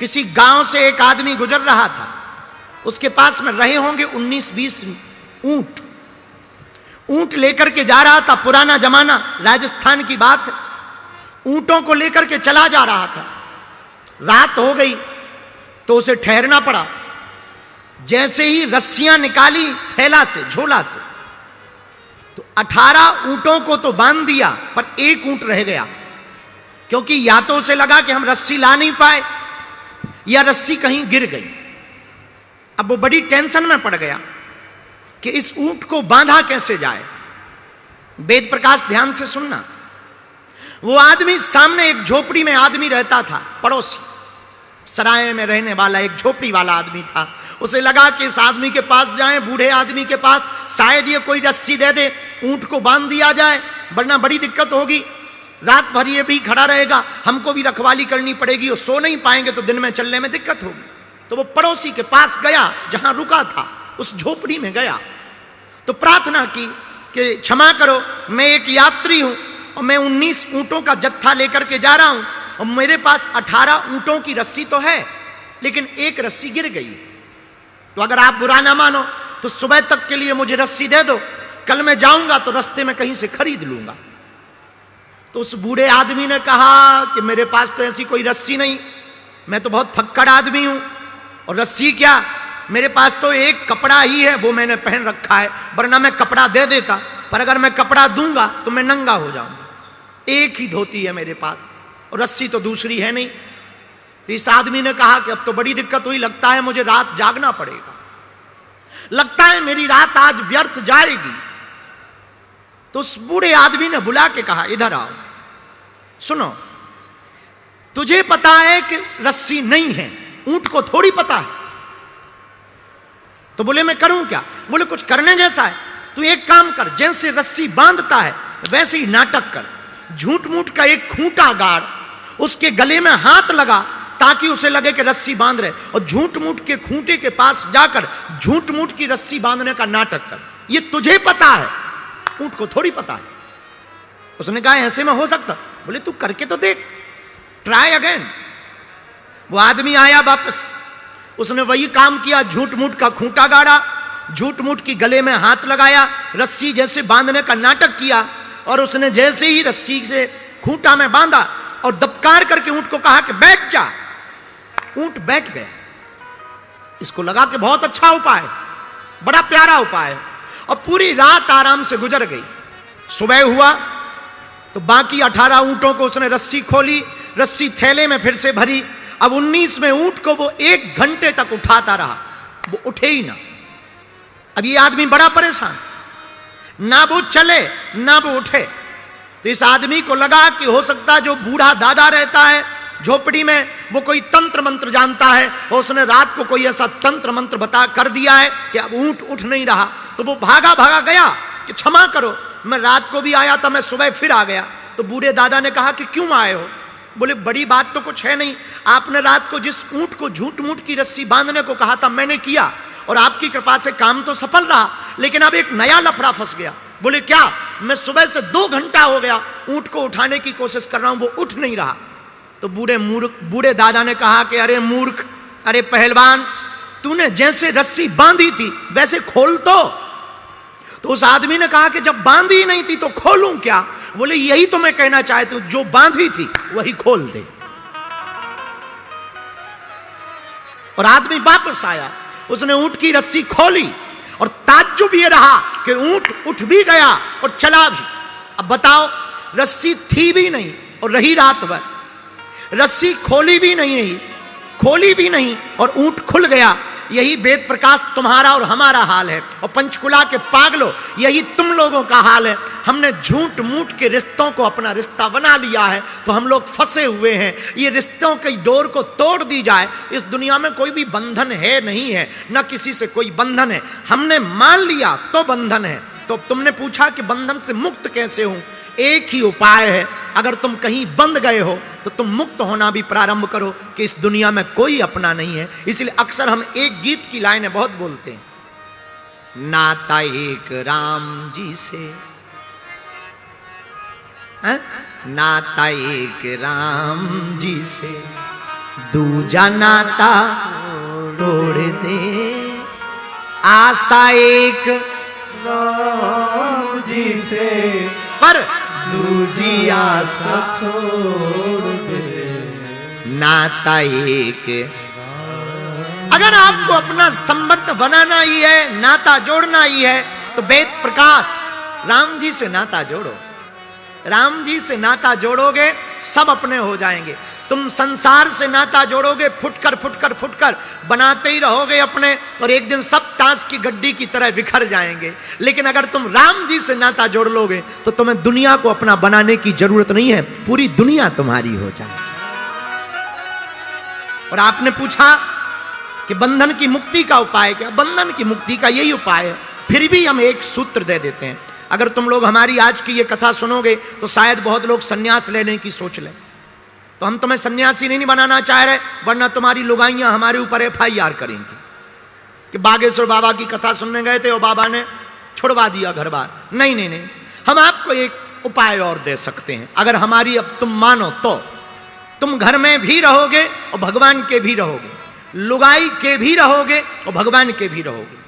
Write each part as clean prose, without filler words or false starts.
किसी गांव से एक आदमी गुजर रहा था, उसके पास में रहे होंगे 19-20 ऊंट। ऊंट लेकर के जा रहा था, पुराना जमाना, राजस्थान की बात है। ऊंटों को लेकर के चला जा रहा था। रात हो गई तो उसे ठहरना पड़ा। जैसे ही रस्सियां निकाली थैला से, झोला से, तो 18 ऊंटों को तो बांध दिया, पर एक ऊंट रह गया। क्योंकि या तो उसे लगा कि हम रस्सी ला नहीं पाए, या रस्सी कहीं गिर गई। अब वो बड़ी टेंशन में पड़ गया कि इस ऊंट को बांधा कैसे जाए। वेद प्रकाश ध्यान से सुनना। वो आदमी, सामने एक झोपड़ी में आदमी रहता था, पड़ोसी, सराय में रहने वाला एक झोपड़ी वाला आदमी था। उसे लगा कि इस आदमी के पास जाएं, बूढ़े आदमी के पास, शायद ये कोई रस्सी दे दे, ऊंट को बांध दिया जाए, वरना बड़ी दिक्कत होगी। रात भर ये भी खड़ा रहेगा, हमको भी रखवाली करनी पड़ेगी, और सो नहीं पाएंगे तो दिन में चलने में दिक्कत होगी। तो वो पड़ोसी के पास गया, जहां रुका था, उस झोपड़ी में गया, तो प्रार्थना की कि क्षमा करो, मैं एक यात्री हूं और मैं 19 ऊंटों का जत्था लेकर के जा रहा हूं, और मेरे पास 18 ऊंटों की रस्सी तो है, लेकिन एक रस्सी गिर गई। तो अगर आप बुरा ना मानो तो सुबह तक के लिए मुझे रस्सी दे दो, कल मैं जाऊंगा तो रास्ते में कहीं से खरीद लूंगा। तो उस बूढ़े आदमी ने कहा कि मेरे पास तो ऐसी कोई रस्सी नहीं, मैं तो बहुत फक्कड़ आदमी हूं, और रस्सी क्या, मेरे पास तो एक कपड़ा ही है, वो मैंने पहन रखा है, वरना मैं कपड़ा दे देता, पर अगर मैं कपड़ा दूंगा तो मैं नंगा हो जाऊंगा। एक ही धोती है मेरे पास, और रस्सी तो दूसरी है नहीं। तो इस आदमी ने कहा कि अब तो बड़ी दिक्कत हुई, लगता है मुझे रात जागना पड़ेगा, लगता है मेरी रात आज व्यर्थ जाएगी। तो उस बूढ़े आदमी ने बुला के कहा, इधर आओ, सुनो, तुझे पता है कि रस्सी नहीं है, ऊंट को थोड़ी पता है। तो बोले मैं करूं क्या? बोले कुछ करने जैसा है, तू एक काम कर, जैसे रस्सी बांधता है वैसे ही नाटक कर, झूठ मूठ का एक खूंटा गाड़, उसके गले में हाथ लगा ताकि उसे लगे कि रस्सी बांध रहे, और झूठ मूठ के खूंटे के पास जाकर झूठ मूठ की रस्सी बांधने का नाटक कर। ये तुझे पता है, ऊंट को थोड़ी पता है। उसने कहा ऐसे में हो सकता? बोले तू करके तो देख, ट्राई अगेन। वो आदमी आया वापस, उसने वही काम किया, झूठ मूठ का खूंटा गाड़ा, झूठ मूठ की गले में हाथ लगाया, रस्सी जैसे बांधने का नाटक किया, और उसने जैसे ही रस्सी से खूंटा में बांधा और दबकार करके ऊंट को कहा कि बैठ जा, ऊंट बैठ गया। इसको लगा कि बहुत अच्छा उपाय, बड़ा प्यारा उपाय, और पूरी रात आराम से गुजर गई। सुबह हुआ तो बाकी 18 ऊंटों को उसने रस्सी खोली, रस्सी थैले में फिर से भरी। अब 19वें ऊंट को वो 1 घंटे तक उठाता रहा, वो उठे ही ना। अब ये आदमी बड़ा परेशान, ना वो चले ना वो उठे। तो इस आदमी को लगा कि हो सकता है जो बूढ़ा दादा रहता है झोपड़ी में, वो कोई तंत्र मंत्र जानता है, और उसने रात को कोई ऐसा तंत्र मंत्र बता कर दिया है कि अब ऊंट उठ नहीं रहा। तो वो भागा भागा गया कि क्षमा करो, मैं रात को भी आया था, मैं सुबह फिर आ गया। तो बूढ़े दादा ने कहा कि क्यों आए हो? बोले बड़ी बात तो कुछ है नहीं, आपने रात को जिस ऊंट को झूठ मूठ की रस्सी बांधने को कहा था मैंने किया, और आपकी कृपा से काम तो सफल रहा, लेकिन अब एक नया लफड़ा फंस गया। बोले क्या? मैं सुबह से 2 घंटा हो गया ऊंट को उठाने की कोशिश कर रहा हूं, वो उठ नहीं रहा। तो बूढ़े दादा ने कहा कि अरे मूर्ख, अरे पहलवान, तूने जैसे रस्सी बांधी थी वैसे खोल तो उस आदमी ने कहा कि जब बांधी ही नहीं थी तो खोलूं क्या? बोले यही तो मैं कहना चाहता हूं, जो बांधी थी वही खोल दे। और आदमी वापस आया, उसने ऊंट की रस्सी खोली, और ताज्जुब ये रहा कि ऊंट उठ भी गया और चला भी। अब बताओ, रस्सी थी भी नहीं और रही रात भर, रस्सी खोली भी नहीं और ऊंट खुल गया। यही वेद प्रकाश तुम्हारा और हमारा हाल है, और पंचकुला के पागलों, यही तुम लोगों का हाल है। हमने झूठ मूठ के रिश्तों को अपना रिश्ता बना लिया है, तो हम लोग फंसे हुए हैं। ये रिश्तों की डोर को तोड़ दी जाए। इस दुनिया में कोई भी बंधन है नहीं है, न किसी से कोई बंधन है। हमने मान लिया तो बंधन है। तो तुमने पूछा कि बंधन से मुक्त कैसे हूं? एक ही उपाय है, अगर तुम कहीं बंध गए हो तो तुम मुक्त होना भी प्रारंभ करो कि इस दुनिया में कोई अपना नहीं है। इसलिए अक्सर हम एक गीत की लाइनें बहुत बोलते हैं, नाता एक राम जी से, नाता एक राम जी से, दूजा नाता तोड़ दे, आशा एक राम जी से पर दूजी आशा छोड़ दे। नाता एक। अगर आपको अपना संबंध बनाना ही है, नाता जोड़ना ही है, तो वेद प्रकाश राम जी से नाता जोड़ो। राम जी से नाता जोड़ोगे सब अपने हो जाएंगे। तुम संसार से नाता जोड़ोगे, फुटकर फुटकर फुटकर बनाते ही रहोगे अपने, और एक दिन सब ताश की गड्डी की तरह बिखर जाएंगे। लेकिन अगर तुम राम जी से नाता जोड़ लोगे तो तुम्हें दुनिया को अपना बनाने की जरूरत नहीं है, पूरी दुनिया तुम्हारी हो जाएगी। और आपने पूछा कि बंधन की मुक्ति का उपाय क्या? बंधन की मुक्ति का यही उपाय है। फिर भी हम एक सूत्र दे देते हैं। अगर तुम लोग हमारी आज की ये कथा सुनोगे तो शायद बहुत लोग सन्यास लेने की सोच लें, तो हम तुम्हें सन्यासी नहीं बनाना चाह रहे, वरना तुम्हारी लुगाइयां हमारे ऊपर FIR करेंगी कि बागेश्वर बाबा की कथा सुनने गए थे और बाबा ने छुड़वा दिया घर बार। नहीं नहीं नहीं, हम आपको एक उपाय और दे सकते हैं। अगर हमारी अब तुम मानो तो तुम घर में भी रहोगे और भगवान के भी रहोगे, लुगाई के भी रहोगे और भगवान के भी रहोगे,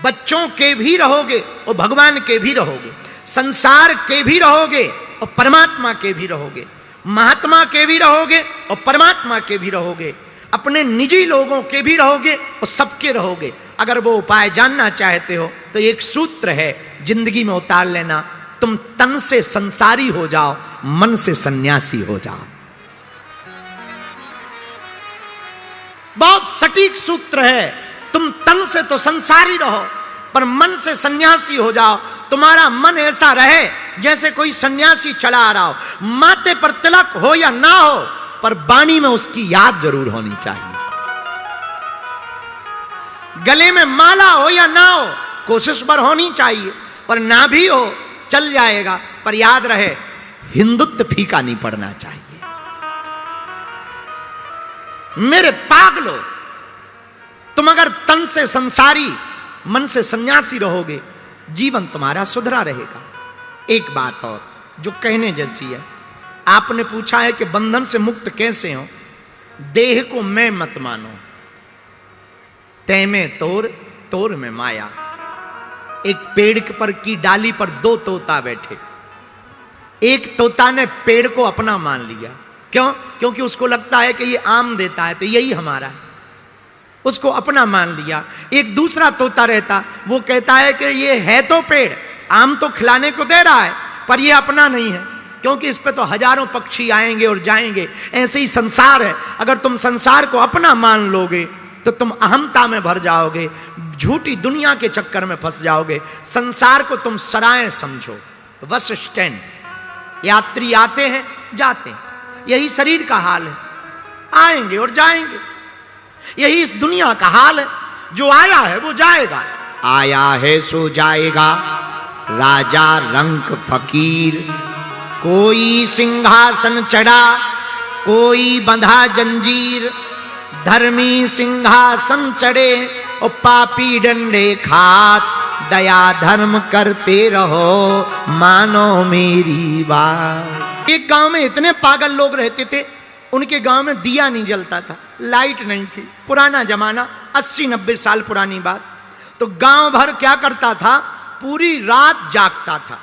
बच्चों के भी रहोगे और भगवान के भी रहोगे, संसार के भी रहोगे और परमात्मा के भी रहोगे, महात्मा के भी रहोगे और परमात्मा के भी रहोगे, अपने निजी लोगों के भी रहोगे और सबके रहोगे। अगर वो उपाय जानना चाहते हो तो एक सूत्र है, जिंदगी में उतार लेना। तुम तन से संसारी हो जाओ, मन से सन्यासी हो जाओ। बहुत सटीक सूत्र है। तुम तन से तो संसारी रहो पर मन से सन्यासी हो जाओ। तुम्हारा मन ऐसा रहे जैसे कोई सन्यासी चला आ रहा हो, माथे पर तिलक हो या ना हो, पर वाणी में उसकी याद जरूर होनी चाहिए। गले में माला हो या ना हो, कोशिश पर होनी चाहिए, पर ना भी हो चल जाएगा, पर याद रहे हिंदुत्व फीका नहीं पड़ना चाहिए। मेरे पागलो, तुम अगर तन से संसारी मन से सन्यासी रहोगे, जीवन तुम्हारा सुधरा रहेगा। एक बात और जो कहने जैसी है, आपने पूछा है कि बंधन से मुक्त कैसे हो। देह को मैं मत मानो, तै में तोर तोर में माया। एक पेड़ पर की डाली पर दो तोता बैठे, एक तोता ने पेड़ को अपना मान लिया। क्यों? क्योंकि उसको लगता है कि ये आम देता है तो यही हमारा है, उसको अपना मान लिया। एक दूसरा तोता रहता, वो कहता है कि ये है तो पेड़, आम तो खिलाने को दे रहा है, पर ये अपना नहीं है, क्योंकि इस पे तो हजारों पक्षी आएंगे और जाएंगे। ऐसे ही संसार है, अगर तुम संसार को अपना मान लोगे तो तुम अहमता में भर जाओगे, झूठी दुनिया के चक्कर में फंस जाओगे। संसार को तुम सराय समझो, बस स्टैंड। यात्री आते हैं जाते हैं, यही शरीर का हाल है, आएंगे और जाएंगे। यही इस दुनिया का हाल है, जो आया है वो जाएगा। आया है सो जाएगा, राजा रंक फकीर। कोई सिंहासन चढ़ा, कोई बंधा जंजीर। धर्मी सिंहासन चढ़े और पापी डंडे खात। दया धर्म करते रहो, मानो मेरी बात। एक गांव में इतने पागल लोग रहते थे, उनके गांव में दिया नहीं जलता था, लाइट नहीं थी। पुराना जमाना, 80-90 साल पुरानी बात। तो गांव भर क्या करता था, पूरी रात जागता था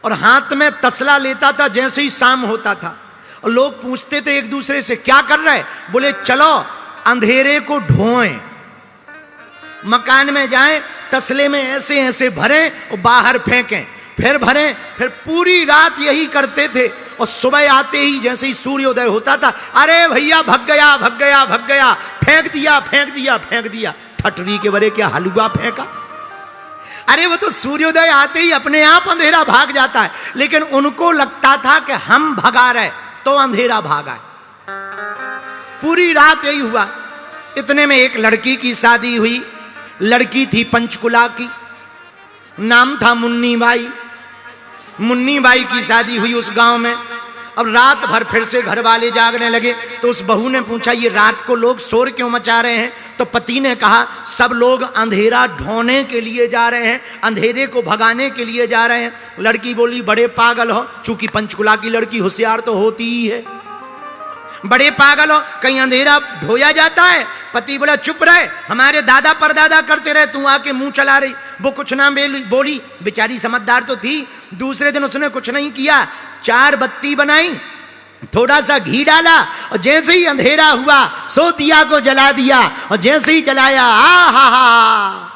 और हाथ में तसला लेता था जैसे ही शाम होता था। और लोग पूछते थे एक दूसरे से, क्या कर रहे? बोले चलो अंधेरे को ढोएं, मकान में जाएं, तसले में ऐसे ऐसे भरें और बाहर फेंकें, फिर भरें, फिर पूरी रात यही करते थे। और सुबह आते ही जैसे ही सूर्योदय होता था, अरे भैया भग गया भग गया भग गया, फेंक दिया फेंक दिया फेंक दिया। ठटरी के बरे क्या हलवा फेंका? अरे वो तो सूर्योदय आते ही अपने आप अंधेरा भाग जाता है, लेकिन उनको लगता था कि हम भगा रहे तो अंधेरा भागा है। पूरी रात यही हुआ। इतने में एक लड़की की शादी हुई। लड़की थी पंचकुला की, नाम था मुन्नी बाई। मुन्नी बाई की शादी हुई उस गांव में। अब रात भर फिर से घर वाले जागने लगे, तो उस बहू ने पूछा, ये रात को लोग शोर क्यों मचा रहे हैं? तो पति ने कहा, सब लोग अंधेरा ढोने के लिए जा रहे हैं, अंधेरे को भगाने के लिए जा रहे हैं। लड़की बोली, बड़े पागल हो, चूंकि पंचकुला की लड़की होशियार तो होती ही है। बड़े पागल हो, कहीं अंधेरा ढोया जाता है? पति बोला चुप रहे, हमारे दादा परदादा करते रहे, तू आके मुंह चला रही। वो कुछ ना बोली, बेचारी समझदार तो थी। दूसरे दिन उसने कुछ नहीं किया, 4 बत्ती बनाई, थोड़ा सा घी डाला, और जैसे ही अंधेरा हुआ सो दिया को जला दिया, और जैसे ही जलाया हा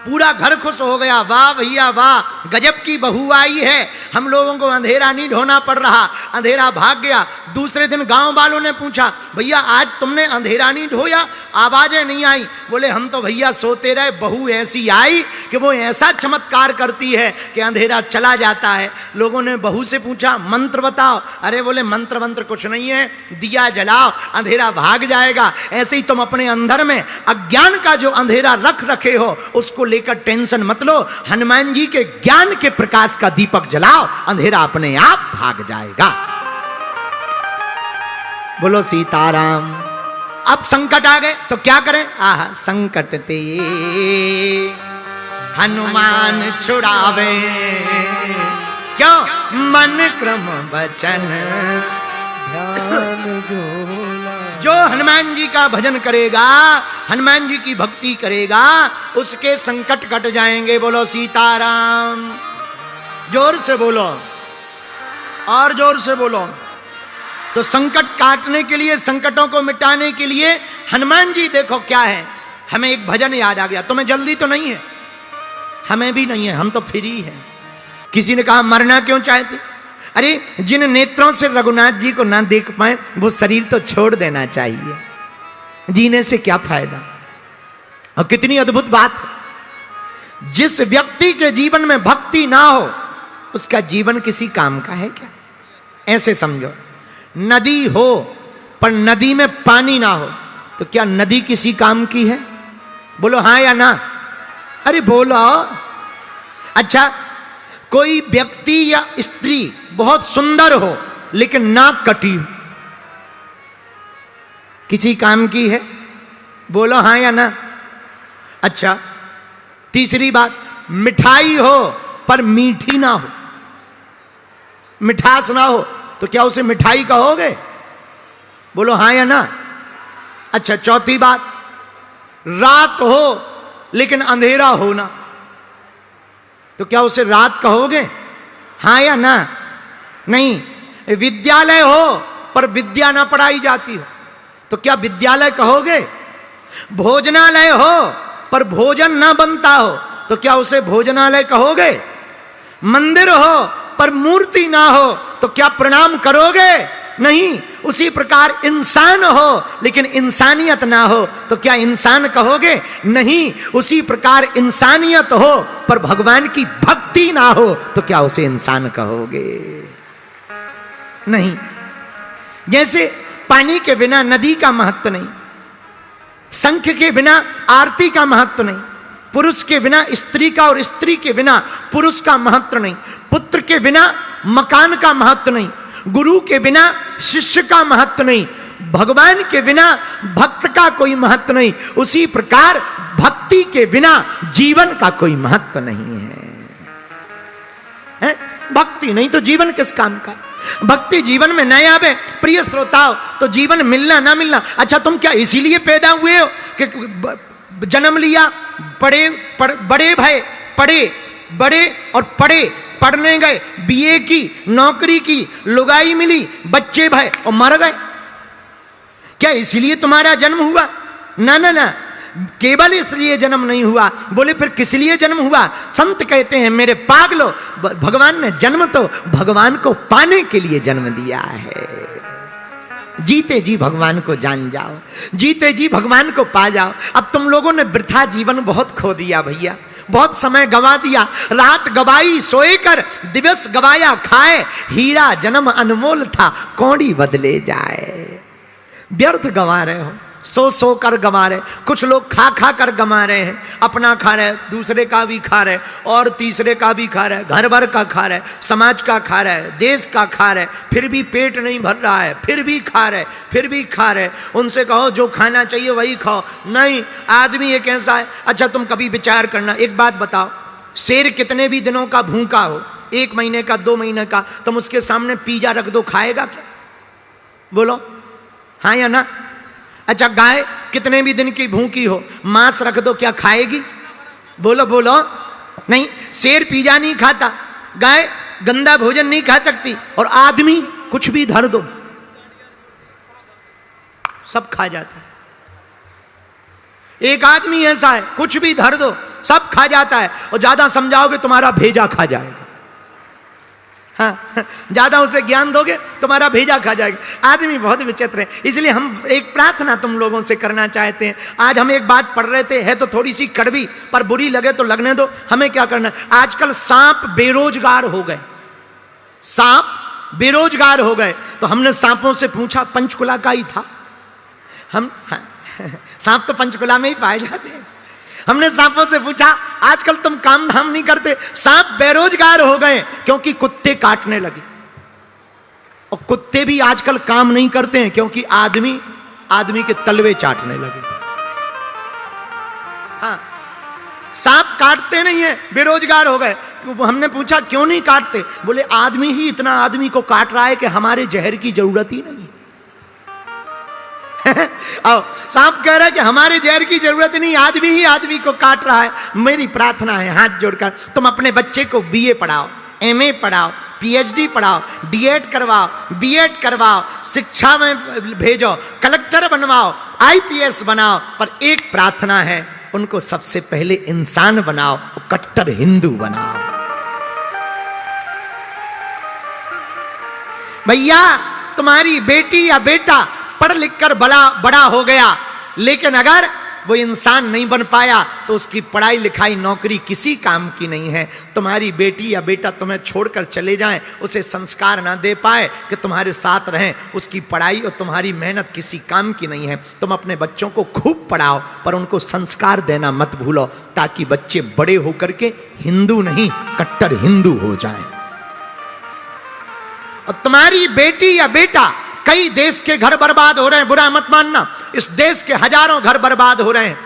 पूरा घर खुश हो गया। वाह भैया वाह, गजब की बहू आई है, हम लोगों को अंधेरा नहीं ढोना पड़ रहा, अंधेरा भाग गया। दूसरे दिन गांव वालों ने पूछा, भैया आज तुमने अंधेरा नहीं ढोया, आवाजें नहीं आई? बोले हम तो भैया सोते रहे, बहू ऐसी आई कि वो ऐसा चमत्कार करती है कि अंधेरा चला जाता है। लोगों ने बहू से पूछा मंत्र बताओ। अरे बोले मंत्र वंत्र कुछ नहीं है, दिया जलाओ अंधेरा भाग जाएगा। ऐसे ही तुम अपने अंदर में अज्ञान का जो अंधेरा रख रखे हो उसको लेकर टेंशन मत लो, हनुमान जी के ज्ञान के प्रकाश का दीपक जलाओ, अंधेरा अपने आप भाग जाएगा। बोलो सीताराम। अब संकट आ गए तो क्या करें? आह संकट ते हनुमान छुड़ावे, क्यों? मन क्रम वचन ध्यान जो हनुमान जी का भजन करेगा, हनुमान जी की भक्ति करेगा, उसके संकट कट जाएंगे। बोलो सीताराम। जोर से बोलो, और जोर से बोलो। तो संकट काटने के लिए, संकटों को मिटाने के लिए हनुमान जी देखो क्या है। हमें एक भजन याद आ गया। तुम्हें जल्दी तो नहीं है, हमें भी नहीं है, हम तो फ्री हैं। किसी ने कहा मरना क्यों चाहते? अरे जिन नेत्रों से रघुनाथ जी को ना देख पाए वो शरीर तो छोड़ देना चाहिए, जीने से क्या फायदा। और कितनी अद्भुत बात है, जिस व्यक्ति के जीवन में भक्ति ना हो उसका जीवन किसी काम का है क्या? ऐसे समझो, नदी हो पर नदी में पानी ना हो तो क्या नदी किसी काम की है? बोलो हाँ या ना। अरे बोलो। अच्छा, कोई व्यक्ति या स्त्री बहुत सुंदर हो लेकिन नाक कटी हो, किसी काम की है? बोलो हाँ या ना। अच्छा, तीसरी बात, मिठाई हो पर मीठी ना हो, मिठास ना हो तो क्या उसे मिठाई कहोगे? बोलो हाँ या ना। अच्छा, चौथी बात, रात हो लेकिन अंधेरा हो ना तो क्या उसे रात कहोगे? हाँ या ना। नहीं। विद्यालय हो पर विद्या ना पढ़ाई जाती हो तो क्या विद्यालय कहोगे? भोजनालय हो पर भोजन ना बनता हो तो क्या उसे भोजनालय कहोगे? मंदिर हो पर मूर्ति ना हो तो क्या प्रणाम करोगे? नहीं। उसी प्रकार इंसान हो लेकिन इंसानियत ना हो तो क्या इंसान कहोगे? नहीं। उसी प्रकार इंसानियत हो पर भगवान की भक्ति ना हो तो क्या उसे इंसान कहोगे? नहीं। जैसे पानी के बिना नदी का महत्व नहीं, शंख के बिना आरती का महत्व नहीं, पुरुष के बिना स्त्री का और स्त्री के बिना पुरुष का महत्व नहीं, पुत्र के बिना मकान का महत्व नहीं, गुरु के बिना शिष्य का महत्व नहीं, भगवान के बिना भक्त का कोई महत्व नहीं, उसी प्रकार भक्ति के बिना जीवन का कोई महत्व नहीं है? भक्ति नहीं तो जीवन किस काम का? भक्ति जीवन में नहीं आवे प्रिय श्रोताओ तो जीवन मिलना ना मिलना। अच्छा, तुम क्या इसीलिए पैदा हुए हो कि जन्म लिया, बड़े भय, पढ़े बड़े और पढ़े, पढ़ने गए, बीए की, नौकरी की, लुगाई मिली, बच्चे भय और मर गए? क्या इसीलिए तुम्हारा जन्म हुआ? ना ना ना, केवल इसलिए जन्म नहीं हुआ। बोले फिर किस लिए जन्म हुआ? संत कहते हैं मेरे पागलो, भगवान ने जन्म तो भगवान को पाने के लिए जन्म दिया है। जीते जी भगवान को जान जाओ, जीते जी भगवान को पा जाओ। अब तुम लोगों ने वृथा जीवन बहुत खो दिया भैया, बहुत समय गवा दिया। रात गवाई सोए कर, दिवस गवाया खाए, हीरा जन्म अनमोल था कौड़ी बदले जाए। व्यर्थ गवा रहे हो, सो कर गमा रहे। कुछ लोग खा खा कर गमा रहे हैं, अपना खा रहे, दूसरे का भी खा रहे, और तीसरे का भी खा रहे, घर भर का खा रहे, समाज का खा रहे, देश का खा रहे, फिर भी पेट नहीं भर रहा है, फिर भी खा रहे, फिर भी खा रहे। उनसे कहो जो खाना चाहिए वही खाओ। नहीं, आदमी एक ऐसा है। अच्छा, तुम कभी विचार करना, एक बात बताओ, शेर कितने भी दिनों का भूखा हो, 1 महीने का, 2 महीने का, तुम उसके सामने पिज्जा रख दो, खाएगा क्या? बोलो। हाँ या ना? अच्छा, गाय कितने भी दिन की भूखी हो, मांस रख दो, क्या खाएगी? बोलो बोलो। नहीं। शेर पिज़्ज़ा नहीं खाता, गाय गंदा भोजन नहीं खा सकती, और आदमी कुछ भी धर दो सब खा जाता है। एक आदमी ऐसा है, कुछ भी धर दो सब खा जाता है, और ज्यादा समझाओगे तुम्हारा भेजा खा जाएगा। हाँ, ज्यादा उसे ज्ञान दोगे तुम्हारा भेजा खा जाएगा। आदमी बहुत विचित्र है। इसलिए हम एक प्रार्थना तुम लोगों से करना चाहते हैं। आज हम एक बात पढ़ रहे थे, है तो थोड़ी सी कड़वी, पर बुरी लगे तो लगने दो। हमें क्या करना है? आजकल सांप बेरोजगार हो गए, सांप बेरोजगार हो गए। तो हमने सांपों से पूछा, पंचकुला का ही था हम, हाँ, सांप तो पंचकुला में ही पाए जाते हैं। हमने सांपों से पूछा, आजकल तुम काम धाम नहीं करते? सांप बेरोजगार हो गए क्योंकि कुत्ते काटने लगे, और कुत्ते भी आजकल काम नहीं करते हैं क्योंकि आदमी के तलवे चाटने लगे। हाँ, सांप काटते नहीं है, बेरोजगार हो गए। हमने पूछा क्यों नहीं काटते? बोले आदमी ही इतना आदमी को काट रहा है कि हमारे जहर की जरूरत ही नहीं। आओ, सांप कह रहा है कि हमारे जहर की जरूरत नहीं, आदमी ही आदमी को काट रहा है। मेरी प्रार्थना है हाथ जोड़कर, तुम अपने बच्चे को बीए पढ़ाओ, एमए पढ़ाओ, पीएचडी पढ़ाओ, डीएड करवाओ, बीएड करवाओ, शिक्षा में भेजो, कलेक्टर बनवाओ, आईपीएस बनाओ, पर एक प्रार्थना है, उनको सबसे पहले इंसान बनाओ, कट्टर हिंदू बनाओ। भैया, तुम्हारी बेटी या बेटा पढ़ लिख कर बड़ा हो गया, लेकिन अगर वो इंसान नहीं बन पाया तो उसकी पढ़ाई लिखाई नौकरी किसी काम की नहीं है। तुम्हारी बेटी या बेटा तुम्हें छोड़कर चले जाएं, उसे संस्कार ना दे पाए कि तुम्हारे साथ रहें, उसकी पढ़ाई और तुम्हारी मेहनत किसी काम की नहीं है। तुम अपने बच्चों को खूब पढ़ाओ, पर उनको संस्कार देना मत भूलो, ताकि बच्चे बड़े होकर के हिंदू नहीं कट्टर हिंदू हो जाएं। और तुम्हारी बेटी या बेटा, कई देश के घर बर्बाद हो रहे हैं, बुरा मत मानना, इस देश के हजारों घर बर्बाद हो रहे हैं।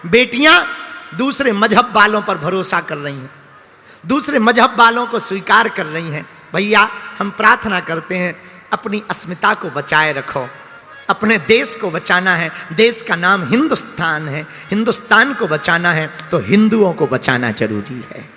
बेटियां दूसरे मजहब वालों पर भरोसा कर रही हैं, दूसरे मजहब वालों को स्वीकार कर रही हैं। भैया, हम प्रार्थना करते हैं, अपनी अस्मिता को बचाए रखो, अपने देश को बचाना है। देश का नाम हिंदुस्तान है, हिंदुस्तान को बचाना है तो हिंदुओं को बचाना जरूरी है।